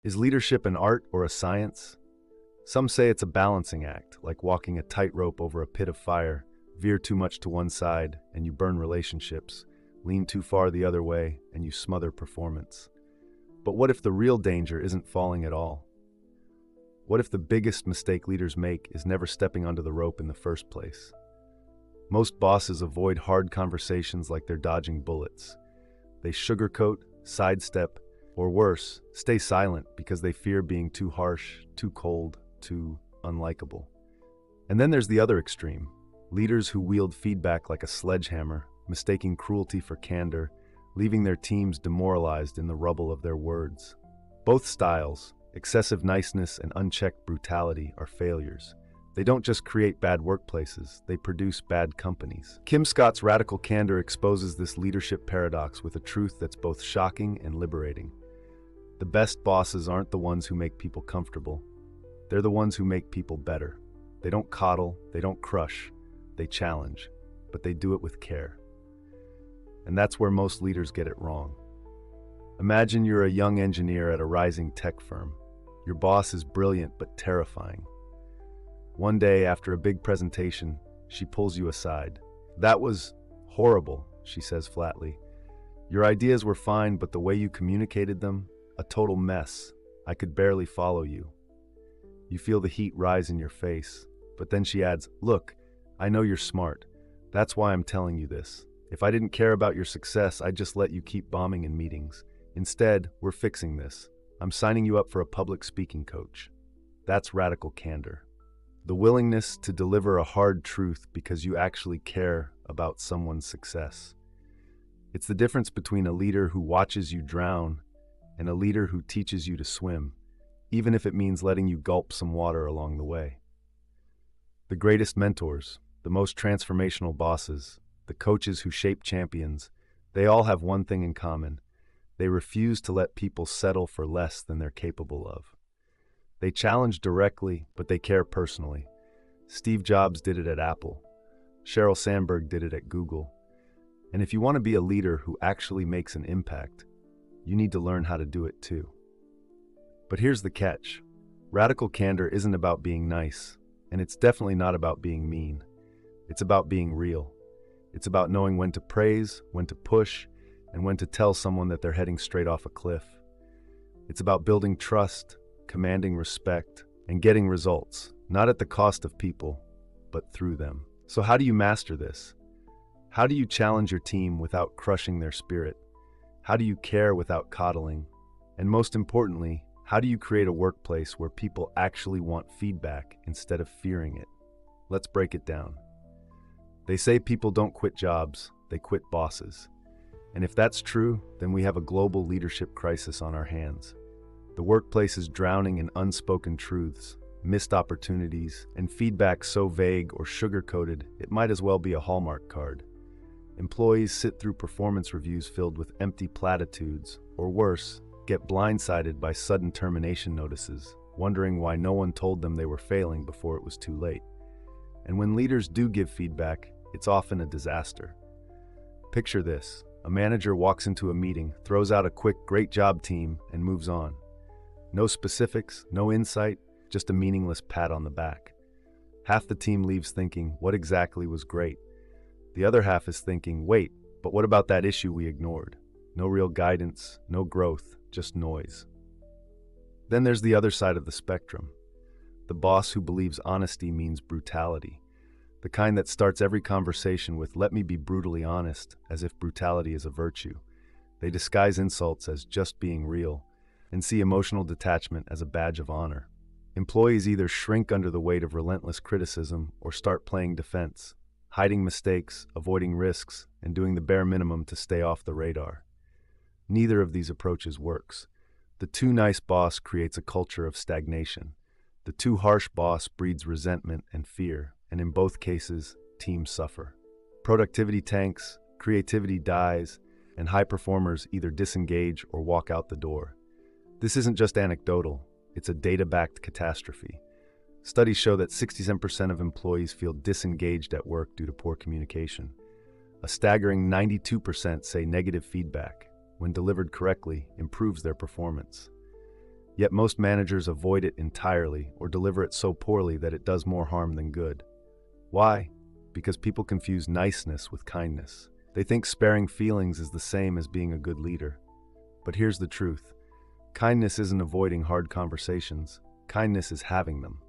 Is leadership an art or a science? Some say it's a balancing act, like walking a tightrope over a pit of fire. Veer too much to one side, and you burn relationships. Lean too far the other way, and you smother performance. But what if the real danger isn't falling at all? What if the biggest mistake leaders make is never stepping onto the rope in the first place? Most bosses avoid hard conversations like they're dodging bullets. They sugarcoat, sidestep, or worse, stay silent because they fear being too harsh, too cold, too unlikable. And then there's the other extreme, leaders who wield feedback like a sledgehammer, mistaking cruelty for candor, leaving their teams demoralized in the rubble of their words. Both styles, excessive niceness and unchecked brutality, are failures. They don't just create bad workplaces, they produce bad companies. Kim Scott's Radical Candor exposes this leadership paradox with a truth that's both shocking and liberating. The best bosses aren't the ones who make people comfortable. They're the ones who make people better. They don't coddle, they don't crush, they challenge, but they do it with care. And that's where most leaders get it wrong. Imagine you're a young engineer at a rising tech firm. Your boss is brilliant but terrifying. One day, after a big presentation, she pulls you aside. "That was horrible," she says flatly. "Your ideas were fine, but the way you communicated them, a total mess. I could barely follow you." You feel the heat rise in your face, but then she adds, "Look, I know you're smart. That's why I'm telling you this. If I didn't care about your success, I'd just let you keep bombing in meetings. Instead, we're fixing this. I'm signing you up for a public speaking coach." That's radical candor. The willingness to deliver a hard truth because you actually care about someone's success. It's the difference between a leader who watches you drown and a leader who teaches you to swim, even if it means letting you gulp some water along the way. The greatest mentors, the most transformational bosses, the coaches who shape champions, they all have one thing in common. They refuse to let people settle for less than they're capable of. They challenge directly, but they care personally. Steve Jobs did it at Apple. Sheryl Sandberg did it at Google. And if you want to be a leader who actually makes an impact, you need to learn how to do it too. But here's the catch. Radical candor isn't about being nice, and it's definitely not about being mean. It's about being real. It's about knowing when to praise, when to push, and when to tell someone that they're heading straight off a cliff. It's about building trust, commanding respect, and getting results, not at the cost of people, but through them. So how do you master this? How do you challenge your team without crushing their spirit? How do you care without coddling? And most importantly, how do you create a workplace where people actually want feedback instead of fearing it? Let's break it down. They say people don't quit jobs, they quit bosses. And if that's true, then we have a global leadership crisis on our hands. The workplace is drowning in unspoken truths, missed opportunities, and feedback so vague or sugar-coated it might as well be a Hallmark card. Employees sit through performance reviews filled with empty platitudes, or worse, get blindsided by sudden termination notices, wondering why no one told them they were failing before it was too late. And when leaders do give feedback, it's often a disaster. Picture this. A manager walks into a meeting, throws out a quick "great job team," and moves on. No specifics, no insight, just a meaningless pat on the back. Half the team leaves thinking, what exactly was great? The other half is thinking, wait, but what about that issue we ignored? No real guidance, no growth, just noise. Then there's the other side of the spectrum. The boss who believes honesty means brutality. The kind that starts every conversation with, "Let me be brutally honest," as if brutality is a virtue. They disguise insults as just being real, and see emotional detachment as a badge of honor. Employees either shrink under the weight of relentless criticism or start playing defense, hiding mistakes, avoiding risks, and doing the bare minimum to stay off the radar. Neither of these approaches works. The too nice boss creates a culture of stagnation. The too harsh boss breeds resentment and fear, and in both cases, teams suffer. Productivity tanks, creativity dies, and high performers either disengage or walk out the door. This isn't just anecdotal, it's a data-backed catastrophe. Studies show that 67% of employees feel disengaged at work due to poor communication. A staggering 92% say negative feedback, when delivered correctly, improves their performance. Yet most managers avoid it entirely or deliver it so poorly that it does more harm than good. Why? Because people confuse niceness with kindness. They think sparing feelings is the same as being a good leader. But here's the truth. Kindness isn't avoiding hard conversations. Kindness is having them.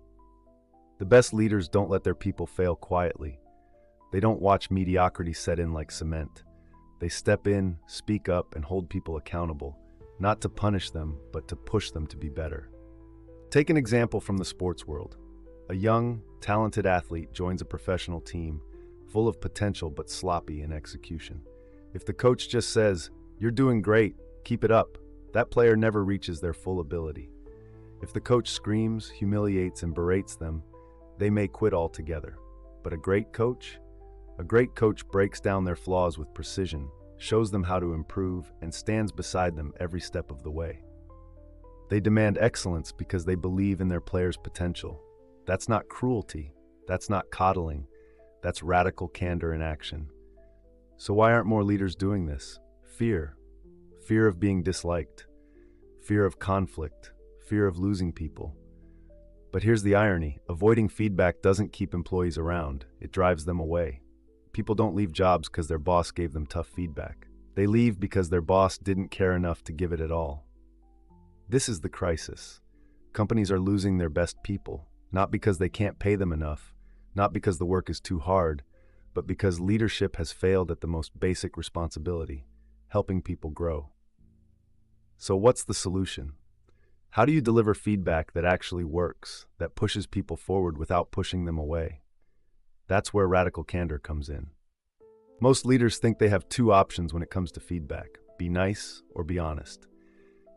The best leaders don't let their people fail quietly. They don't watch mediocrity set in like cement. They step in, speak up, and hold people accountable, not to punish them, but to push them to be better. Take an example from the sports world. A young, talented athlete joins a professional team, full of potential but sloppy in execution. If the coach just says, "You're doing great, keep it up," that player never reaches their full ability. If the coach screams, humiliates, and berates them, they may quit altogether. But a great coach breaks down their flaws with precision, shows them how to improve, and stands beside them every step of the way. They demand excellence because they believe in their players' potential. That's not cruelty. That's not coddling. That's radical candor in action. So why aren't more leaders doing this? Fear. Fear of being disliked. Fear of conflict. Fear of losing people. But here's the irony. Avoiding feedback doesn't keep employees around. It drives them away. People don't leave jobs because their boss gave them tough feedback. They leave because their boss didn't care enough to give it at all. This is the crisis. Companies are losing their best people, not because they can't pay them enough, not because the work is too hard, but because leadership has failed at the most basic responsibility, helping people grow. So what's the solution? How do you deliver feedback that actually works, that pushes people forward without pushing them away? That's where radical candor comes in. Most leaders think they have two options when it comes to feedback: be nice or be honest.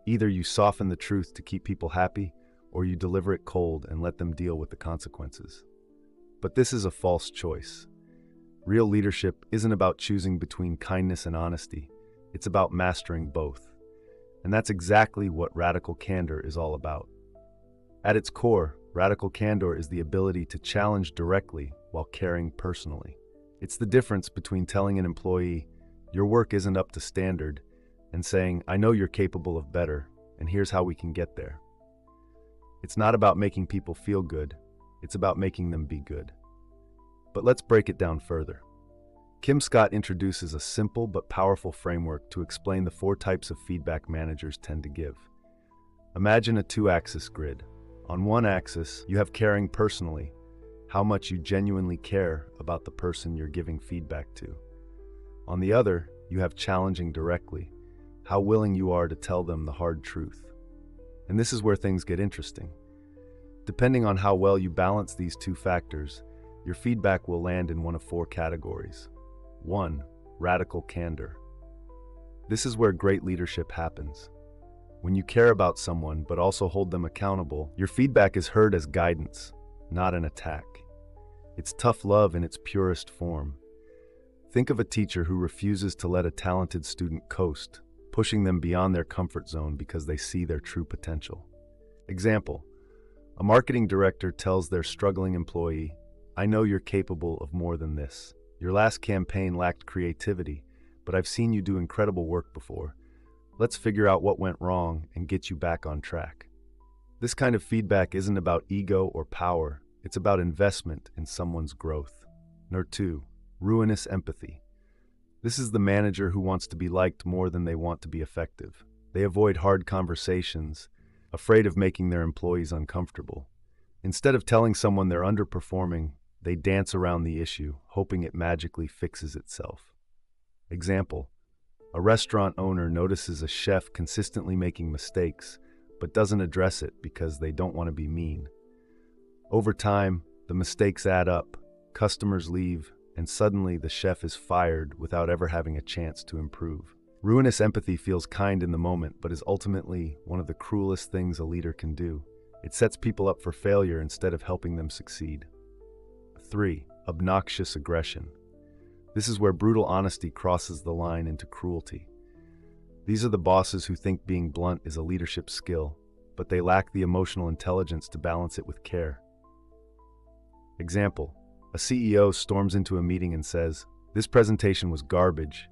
Either you soften the truth to keep people happy, or you deliver it cold and let them deal with the consequences. But this is a false choice. Real leadership isn't about choosing between kindness and honesty. It's about mastering both. And that's exactly what radical candor is all about. At its core, radical candor is the ability to challenge directly while caring personally. It's the difference between telling an employee, "Your work isn't up to standard," and saying, "I know you're capable of better, and here's how we can get there." It's not about making people feel good. It's about making them be good. But let's break it down further. Kim Scott introduces a simple but powerful framework to explain the 4 types of feedback managers tend to give. Imagine a 2-axis grid. On one axis, you have caring personally, how much you genuinely care about the person you're giving feedback to. On the other, you have challenging directly, how willing you are to tell them the hard truth. And this is where things get interesting. Depending on how well you balance these 2 factors, your feedback will land in one of 4 categories. 1. Radical candor. This is where great leadership happens. When you care about someone but also hold them accountable, your feedback is heard as guidance, not an attack. It's tough love in its purest form. Think of a teacher who refuses to let a talented student coast, pushing them beyond their comfort zone because they see their true potential. Example: a marketing director tells their struggling employee, "I know you're capable of more than this. Your last campaign lacked creativity, but I've seen you do incredible work before. Let's figure out what went wrong and get you back on track." This kind of feedback isn't about ego or power. It's about investment in someone's growth. Number 2, ruinous empathy. This is the manager who wants to be liked more than they want to be effective. They avoid hard conversations, afraid of making their employees uncomfortable. Instead of telling someone they're underperforming, they dance around the issue, hoping it magically fixes itself. Example: a restaurant owner notices a chef consistently making mistakes, but doesn't address it because they don't want to be mean. Over time, the mistakes add up, customers leave, and suddenly the chef is fired without ever having a chance to improve. Ruinous empathy feels kind in the moment, but is ultimately one of the cruelest things a leader can do. It sets people up for failure instead of helping them succeed. 3. Obnoxious aggression. This is where brutal honesty crosses the line into cruelty. These are the bosses who think being blunt is a leadership skill, but they lack the emotional intelligence to balance it with care. Example: a CEO storms into a meeting and says, "This presentation was garbage.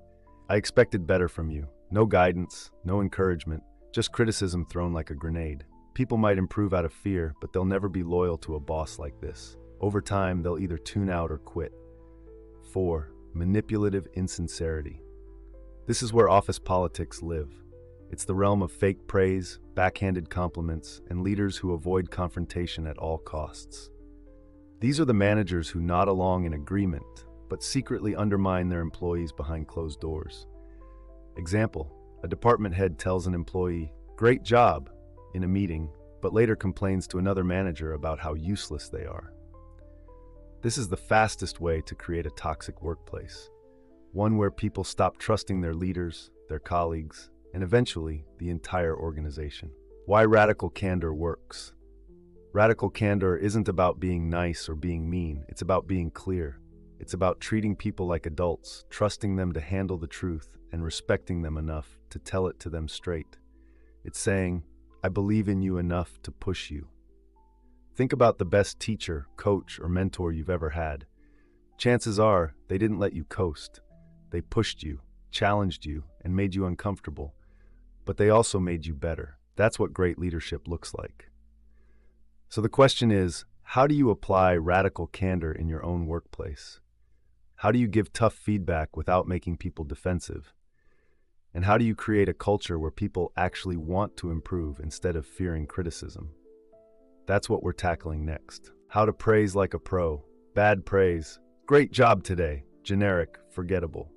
I expected better from you. No guidance, no encouragement, just criticism thrown like a grenade." People might improve out of fear, but they'll never be loyal to a boss like this. Over time, they'll either tune out or quit. 4. Manipulative insincerity. This is where office politics live. It's the realm of fake praise, backhanded compliments, and leaders who avoid confrontation at all costs. These are the managers who nod along in agreement, but secretly undermine their employees behind closed doors. Example: a department head tells an employee, "Great job," in a meeting, but later complains to another manager about how useless they are. This is the fastest way to create a toxic workplace, one where people stop trusting their leaders, their colleagues, and eventually the entire organization. Why radical candor works. Radical candor isn't about being nice or being mean, it's about being clear. It's about treating people like adults, trusting them to handle the truth, and respecting them enough to tell it to them straight. It's saying, "I believe in you enough to push you." Think about the best teacher, coach, or mentor you've ever had. Chances are, they didn't let you coast. They pushed you, challenged you, and made you uncomfortable. But they also made you better. That's what great leadership looks like. So the question is, how do you apply radical candor in your own workplace? How do you give tough feedback without making people defensive? And how do you create a culture where people actually want to improve instead of fearing criticism? That's what we're tackling next. How to praise like a pro. Bad praise. "Great job today." Generic, forgettable.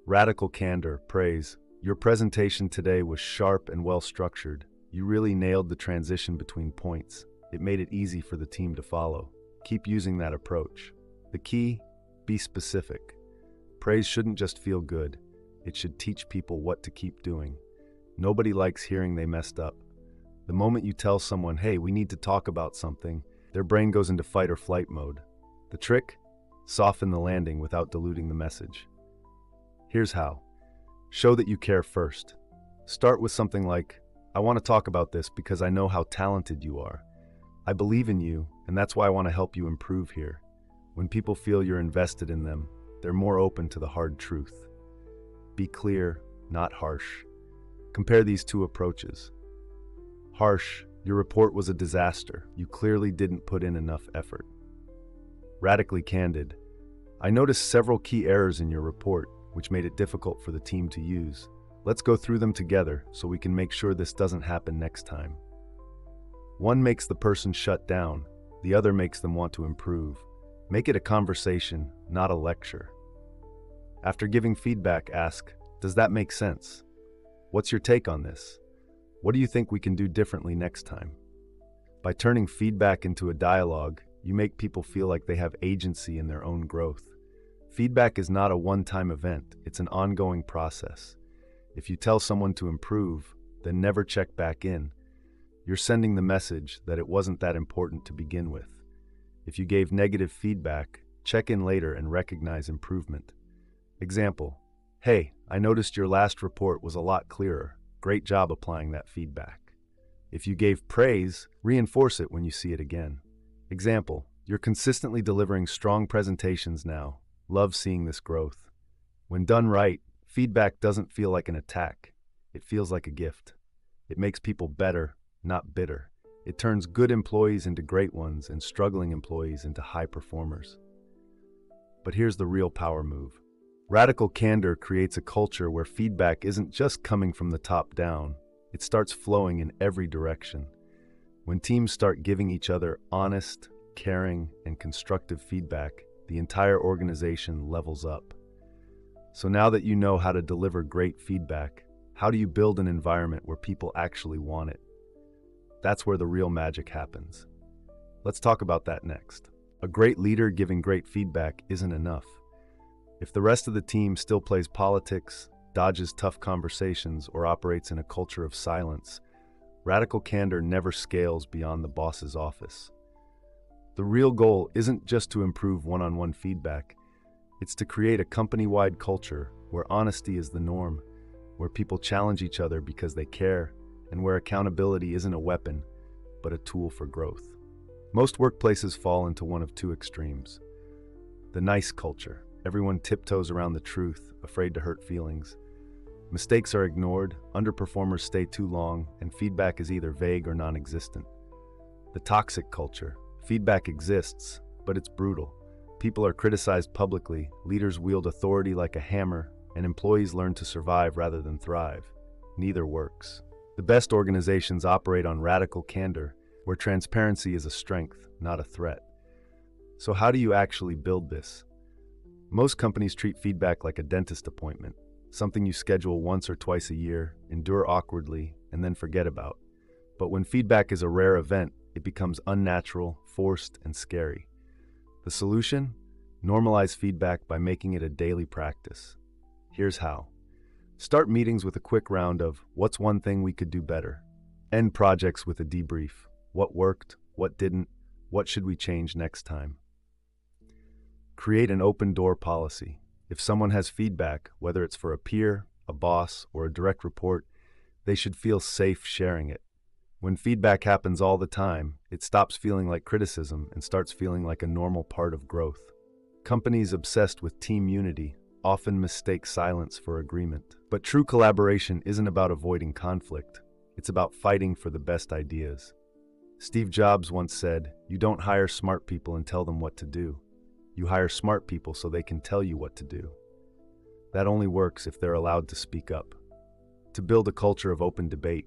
Radical candor, praise. "Your presentation today was sharp and well structured. You really nailed the transition between points. It made it easy for the team to follow." Keep using that approach. The key? Be specific. Praise shouldn't just feel good. It should teach people what to keep doing. Nobody likes hearing they messed up. The moment you tell someone, "Hey, we need to talk about something," their brain goes into fight or flight mode. The trick? Soften the landing without diluting the message. Here's how. Show that you care first. Start with something like, "I want to talk about this because I know how talented you are. I believe in you, and that's why I want to help you improve here." When people feel you're invested in them, they're more open to the hard truth. Be clear, not harsh. Compare these two approaches. Harsh: "Your report was a disaster. You clearly didn't put in enough effort." Radically candid: "I noticed several key errors in your report, which made it difficult for the team to use. Let's go through them together so we can make sure this doesn't happen next time." One makes the person shut down, the other makes them want to improve. Make it a conversation, not a lecture. After giving feedback, ask, "Does that make sense? What's your take on this? What do you think we can do differently next time?" By turning feedback into a dialogue, you make people feel like they have agency in their own growth. Feedback is not a one-time event, it's an ongoing process. If you tell someone to improve, then never check back in, you're sending the message that it wasn't that important to begin with. If you gave negative feedback, check in later and recognize improvement. Example: "Hey, I noticed your last report was a lot clearer. Great job applying that feedback." If you gave praise, reinforce it when you see it again. Example: "You're consistently delivering strong presentations now. Love seeing this growth." When done right, feedback doesn't feel like an attack. It feels like a gift. It makes people better, not bitter. It turns good employees into great ones and struggling employees into high performers. But here's the real power move. Radical candor creates a culture where feedback isn't just coming from the top down, it starts flowing in every direction. When teams start giving each other honest, caring, and constructive feedback, the entire organization levels up. So now that you know how to deliver great feedback, how do you build an environment where people actually want it? That's where the real magic happens. Let's talk about that next. A great leader giving great feedback isn't enough. If the rest of the team still plays politics, dodges tough conversations, or operates in a culture of silence, radical candor never scales beyond the boss's office. The real goal isn't just to improve one-on-one feedback, it's to create a company-wide culture where honesty is the norm, where people challenge each other because they care, and where accountability isn't a weapon, but a tool for growth. Most workplaces fall into one of two extremes. The nice culture. Everyone tiptoes around the truth, afraid to hurt feelings. Mistakes are ignored, underperformers stay too long, and feedback is either vague or non-existent. The toxic culture. Feedback exists, but it's brutal. People are criticized publicly, leaders wield authority like a hammer, and employees learn to survive rather than thrive. Neither works. The best organizations operate on radical candor, where transparency is a strength, not a threat. So how do you actually build this? Most companies treat feedback like a dentist appointment, something you schedule once or twice a year, endure awkwardly, and then forget about. But when feedback is a rare event, it becomes unnatural, forced, and scary. The solution? Normalize feedback by making it a daily practice. Here's how. Start meetings with a quick round of, what's one thing we could do better? End projects with a debrief. What worked? What didn't? What should we change next time? Create an open door policy. If someone has feedback, whether it's for a peer, a boss, or a direct report, they should feel safe sharing it. When feedback happens all the time, it stops feeling like criticism and starts feeling like a normal part of growth. Companies obsessed with team unity often mistake silence for agreement. But true collaboration isn't about avoiding conflict. It's about fighting for the best ideas. Steve Jobs once said, "You don't hire smart people and tell them what to do. You hire smart people so they can tell you what to do." That only works if they're allowed to speak up. To build a culture of open debate,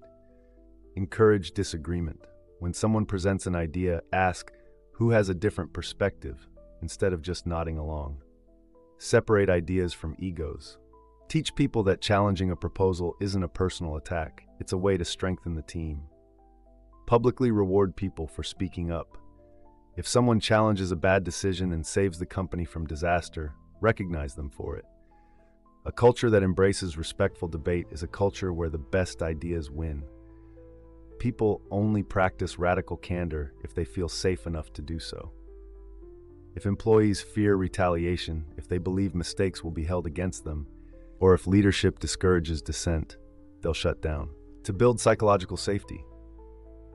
encourage disagreement. When someone presents an idea, ask, who has a different perspective, instead of just nodding along. Separate ideas from egos. Teach people that challenging a proposal isn't a personal attack, it's a way to strengthen the team. Publicly reward people for speaking up. If someone challenges a bad decision and saves the company from disaster, recognize them for it. A culture that embraces respectful debate is a culture where the best ideas win. People only practice radical candor if they feel safe enough to do so. If employees fear retaliation, if they believe mistakes will be held against them, or if leadership discourages dissent, they'll shut down. To build psychological safety,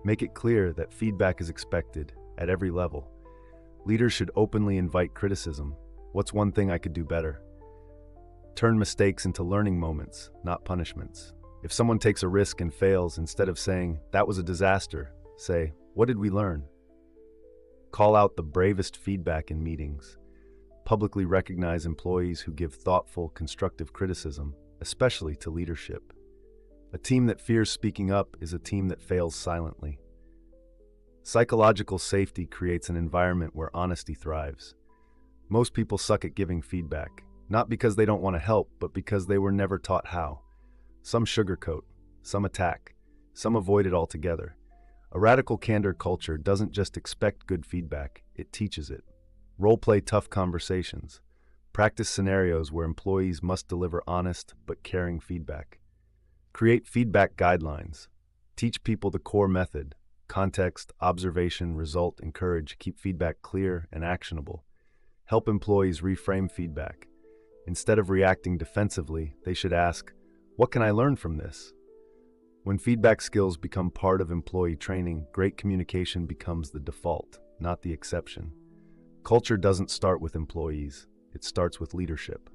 make it clear that feedback is expected at every level. Leaders should openly invite criticism. What's one thing I could do better? Turn mistakes into learning moments, not punishments. If someone takes a risk and fails, instead of saying, "That was a disaster," say, "What did we learn?" Call out the bravest feedback in meetings. Publicly recognize employees who give thoughtful, constructive criticism, especially to leadership. A team that fears speaking up is a team that fails silently. Psychological safety creates an environment where honesty thrives. Most people suck at giving feedback, not because they don't want to help, but because they were never taught how. Some sugarcoat, some attack, some avoid it altogether. A radical candor culture doesn't just expect good feedback, it teaches it. Role-play tough conversations. Practice scenarios where employees must deliver honest but caring feedback. Create feedback guidelines. Teach people the core method. Context, observation, result, encourage. Keep feedback clear and actionable. Help employees reframe feedback. Instead of reacting defensively, they should ask, "What can I learn from this?" When feedback skills become part of employee training, great communication becomes the default, not the exception. Culture doesn't start with employees, it starts with leadership.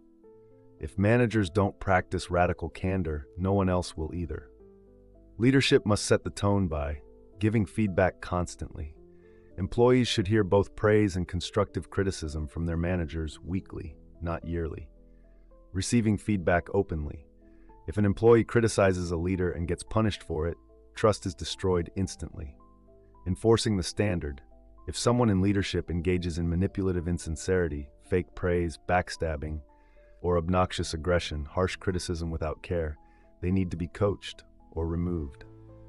If managers don't practice radical candor, no one else will either. Leadership must set the tone by giving feedback constantly. Employees should hear both praise and constructive criticism from their managers weekly, not yearly. Receiving feedback openly. If an employee criticizes a leader and gets punished for it, trust is destroyed instantly. Enforcing the standard. If someone in leadership engages in manipulative insincerity, fake praise, backstabbing, or obnoxious aggression, harsh criticism without care, they need to be coached or removed.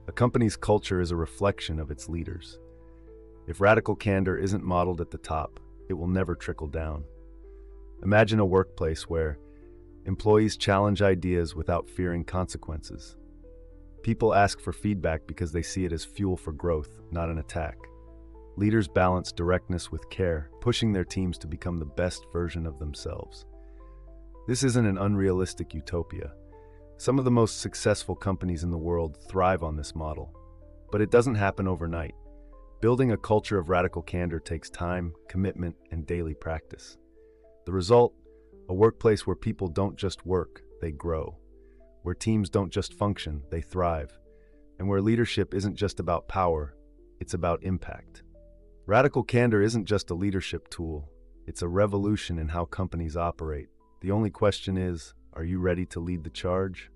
A company's culture is a reflection of its leaders. If radical candor isn't modeled at the top, it will never trickle down. Imagine a workplace where employees challenge ideas without fearing consequences. People ask for feedback because they see it as fuel for growth, not an attack. Leaders balance directness with care, pushing their teams to become the best version of themselves. This isn't an unrealistic utopia. Some of the most successful companies in the world thrive on this model, but it doesn't happen overnight. Building a culture of radical candor takes time, commitment, and daily practice. The result? A workplace where people don't just work, they grow. where teams don't just function, they thrive, and where leadership isn't just about power, it's about impact. Radical Candor isn't just a leadership tool, it's a revolution in how companies operate. The only question is, are you ready to lead the charge?